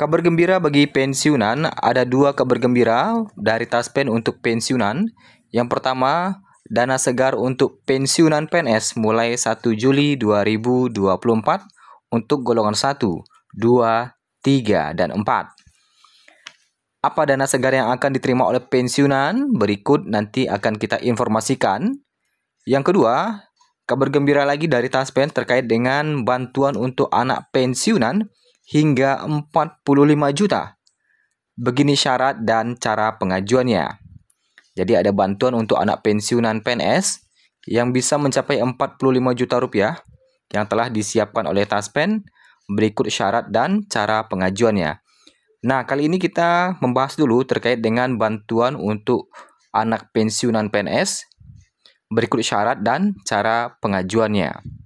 Kabar gembira bagi pensiunan, ada dua kabar gembira dari Taspen untuk pensiunan. Yang pertama, dana segar untuk pensiunan PNS mulai 1 Juli 2024 untuk golongan 1, 2, 3, dan 4. Apa dana segar yang akan diterima oleh pensiunan? Berikut nanti akan kita informasikan. Yang kedua, kabar gembira lagi dari Taspen terkait dengan bantuan untuk anak pensiunan hingga 45 juta. Begini syarat dan cara pengajuannya. Jadi ada bantuan untuk anak pensiunan PNS yang bisa mencapai 45 juta rupiah yang telah disiapkan oleh Taspen. Berikut syarat dan cara pengajuannya. Nah, kali ini kita membahas dulu terkait dengan bantuan untuk anak pensiunan PNS. Berikut syarat dan cara pengajuannya.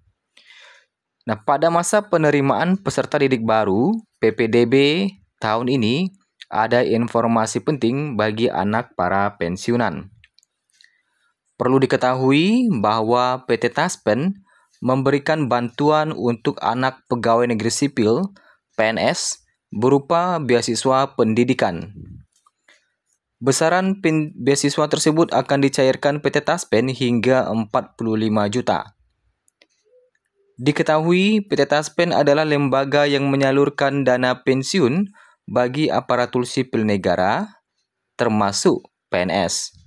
Nah, pada masa penerimaan peserta didik baru PPDB tahun ini, ada informasi penting bagi anak para pensiunan. Perlu diketahui bahwa PT Taspen memberikan bantuan untuk anak pegawai negeri sipil PNS berupa beasiswa pendidikan. Besaran beasiswa tersebut akan dicairkan PT Taspen hingga 45 juta. Diketahui PT Taspen adalah lembaga yang menyalurkan dana pensiun bagi aparatur sipil negara, termasuk PNS.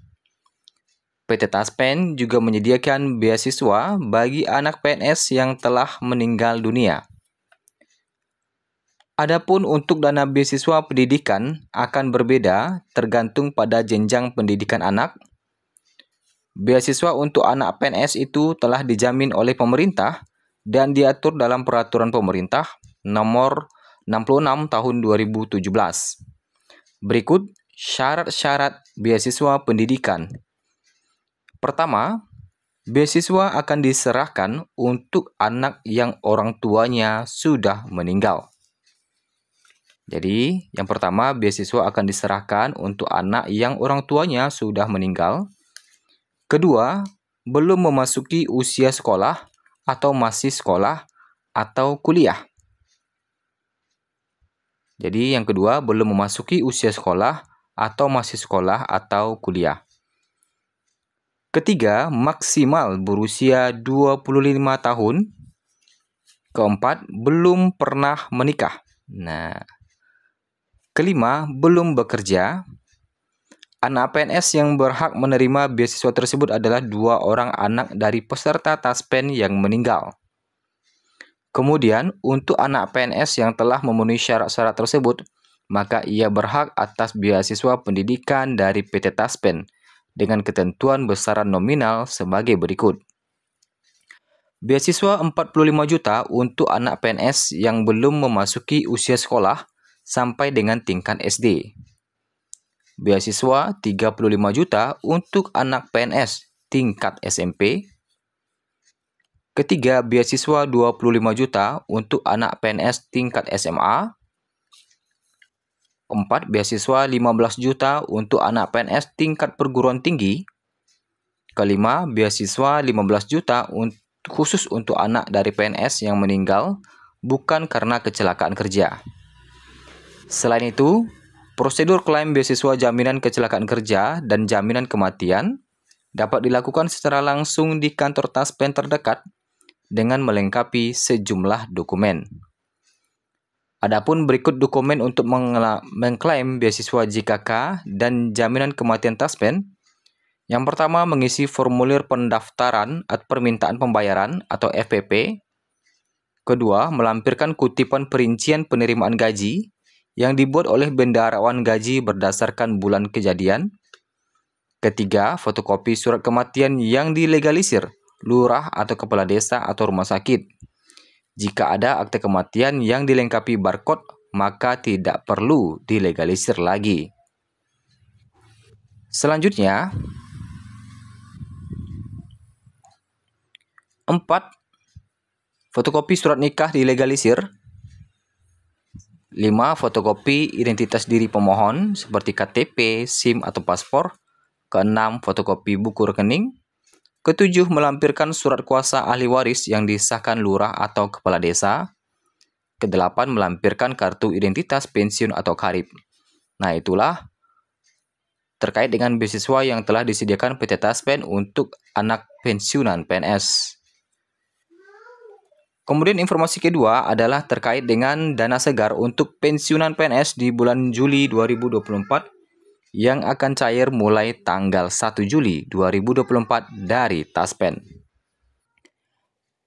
PT Taspen juga menyediakan beasiswa bagi anak PNS yang telah meninggal dunia. Adapun untuk dana beasiswa pendidikan akan berbeda tergantung pada jenjang pendidikan anak. Beasiswa untuk anak PNS itu telah dijamin oleh pemerintah dan diatur dalam Peraturan Pemerintah Nomor 66 Tahun 2017. Berikut syarat-syarat beasiswa pendidikan. Pertama, beasiswa akan diserahkan untuk anak yang orang tuanya sudah meninggal. Jadi, yang pertama, beasiswa akan diserahkan untuk anak yang orang tuanya sudah meninggal. Kedua, belum memasuki usia sekolah atau masih sekolah atau kuliah. Jadi yang kedua, belum memasuki usia sekolah atau masih sekolah atau kuliah. Ketiga, maksimal berusia 25 tahun. Keempat, belum pernah menikah. Nah, kelima, belum bekerja. Anak PNS yang berhak menerima beasiswa tersebut adalah 2 orang anak dari peserta Taspen yang meninggal. Kemudian, untuk anak PNS yang telah memenuhi syarat-syarat tersebut, maka ia berhak atas beasiswa pendidikan dari PT Taspen dengan ketentuan besaran nominal sebagai berikut. Beasiswa 45 juta untuk anak PNS yang belum memasuki usia sekolah sampai dengan tingkat SD. Beasiswa 35 juta untuk anak PNS tingkat SMP. Ketiga, beasiswa 25 juta untuk anak PNS tingkat SMA. 4, beasiswa 15 juta untuk anak PNS tingkat perguruan tinggi. Kelima, beasiswa 15 juta khusus untuk anak dari PNS yang meninggal bukan karena kecelakaan kerja. Selain itu, prosedur klaim beasiswa jaminan kecelakaan kerja dan jaminan kematian dapat dilakukan secara langsung di kantor Taspen terdekat dengan melengkapi sejumlah dokumen. Adapun berikut dokumen untuk mengklaim beasiswa JKK dan jaminan kematian Taspen. Yang pertama, mengisi formulir pendaftaran atau permintaan pembayaran atau FPP. Kedua, melampirkan kutipan perincian penerimaan gaji yang dibuat oleh bendaharawan gaji berdasarkan bulan kejadian. Ketiga, fotokopi surat kematian yang dilegalisir, lurah atau kepala desa atau rumah sakit. Jika ada akte kematian yang dilengkapi barcode, maka tidak perlu dilegalisir lagi. Selanjutnya, 4. Fotokopi surat nikah dilegalisir. 5. Fotokopi identitas diri pemohon seperti KTP, SIM atau paspor. Ke-6. Fotokopi buku rekening. Ke-7. Melampirkan surat kuasa ahli waris yang disahkan lurah atau kepala desa. Kedelapan, melampirkan kartu identitas pensiun atau KARIP. Nah, itulah terkait dengan beasiswa yang telah disediakan PT Taspen untuk anak pensiunan PNS. Kemudian informasi kedua adalah terkait dengan dana segar untuk pensiunan PNS di bulan Juli 2024 yang akan cair mulai tanggal 1 Juli 2024 dari Taspen.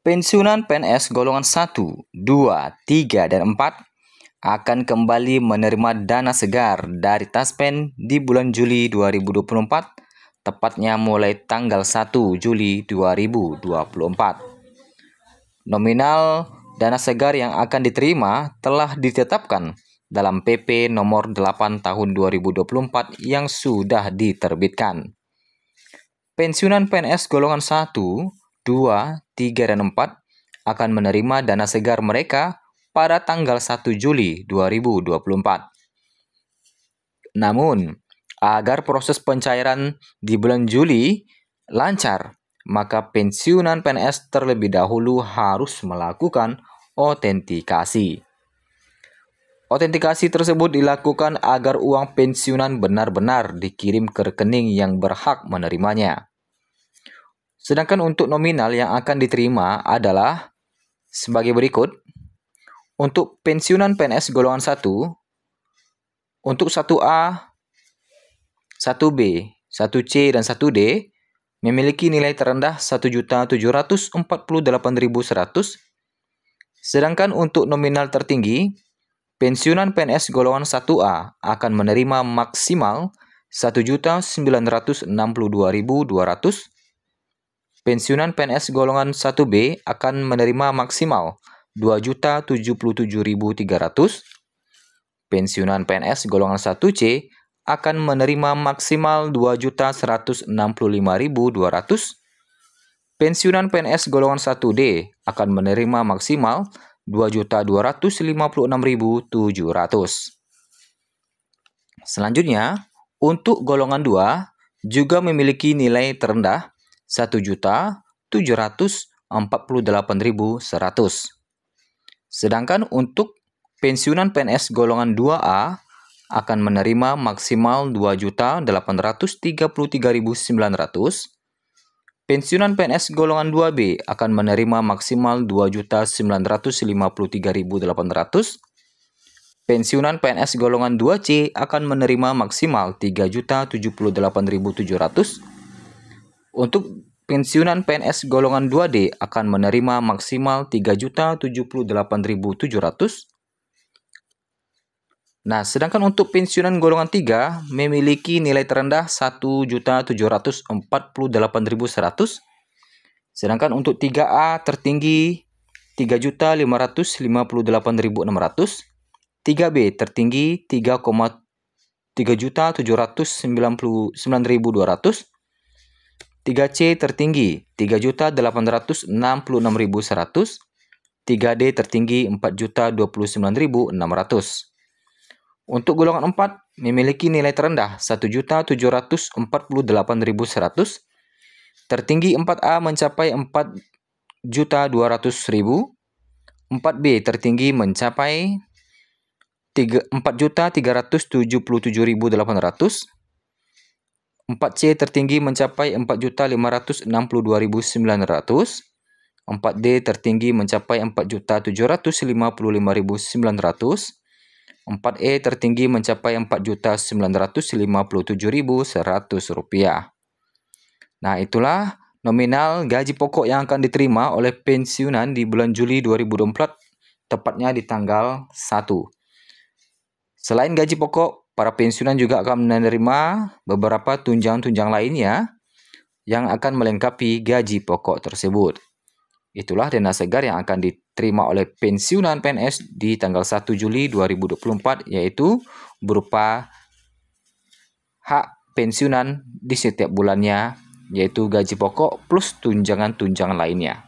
Pensiunan PNS golongan 1, 2, 3, dan 4 akan kembali menerima dana segar dari Taspen di bulan Juli 2024, tepatnya mulai tanggal 1 Juli 2024. Nominal dana segar yang akan diterima telah ditetapkan dalam PP nomor 8 tahun 2024 yang sudah diterbitkan. Pensiunan PNS golongan 1, 2, 3, dan 4 akan menerima dana segar mereka pada tanggal 1 Juli 2024. Namun, agar proses pencairan di bulan Juli lancar, maka pensiunan PNS terlebih dahulu harus melakukan autentikasi. Autentikasi tersebut dilakukan agar uang pensiunan benar-benar dikirim ke rekening yang berhak menerimanya. Sedangkan untuk nominal yang akan diterima adalah sebagai berikut. Untuk pensiunan PNS golongan 1, untuk 1A, 1B, 1C, dan 1D, memiliki nilai terendah 1.748.100, sedangkan untuk nominal tertinggi, pensiunan PNS golongan 1A akan menerima maksimal 1.962.200, pensiunan PNS golongan 1B akan menerima maksimal 2.077.300, pensiunan PNS golongan 1C akan menerima maksimal 2.165.200. Pensiunan PNS golongan 1D akan menerima maksimal 2.256.700. Selanjutnya, untuk golongan 2 juga memiliki nilai terendah 1.748.100. Sedangkan untuk pensiunan PNS golongan 2A akan menerima maksimal 2.833.900. Pensiunan PNS golongan 2B akan menerima maksimal 2.953.800. Pensiunan PNS golongan 2C akan menerima maksimal 3.078.700. Untuk pensiunan PNS golongan 2D akan menerima maksimal 3.078.700. Nah, sedangkan untuk pensiunan golongan 3 memiliki nilai terendah 1.748.100, sedangkan untuk 3A tertinggi 3.558.600, 3B tertinggi 3.799.200, 3C tertinggi 3.866.100, 3D tertinggi 4.029.600. Untuk golongan 4 memiliki nilai terendah 1.748.100, tertinggi 4A mencapai 4.200.000, 4B tertinggi mencapai 4.377.800, 4C tertinggi mencapai 4.562.900, 4D tertinggi mencapai 4.755.900, 4E tertinggi mencapai 4.957.100 rupiah. Nah, itulah nominal gaji pokok yang akan diterima oleh pensiunan di bulan Juli 2024, tepatnya di tanggal 1. Selain gaji pokok, para pensiunan juga akan menerima beberapa tunjangan-tunjangan lainnya yang akan melengkapi gaji pokok tersebut. Itulah dana segar yang akan diterima oleh pensiunan PNS di tanggal 1 Juli 2024, yaitu berupa hak pensiunan di setiap bulannya, yaitu gaji pokok plus tunjangan-tunjangan lainnya.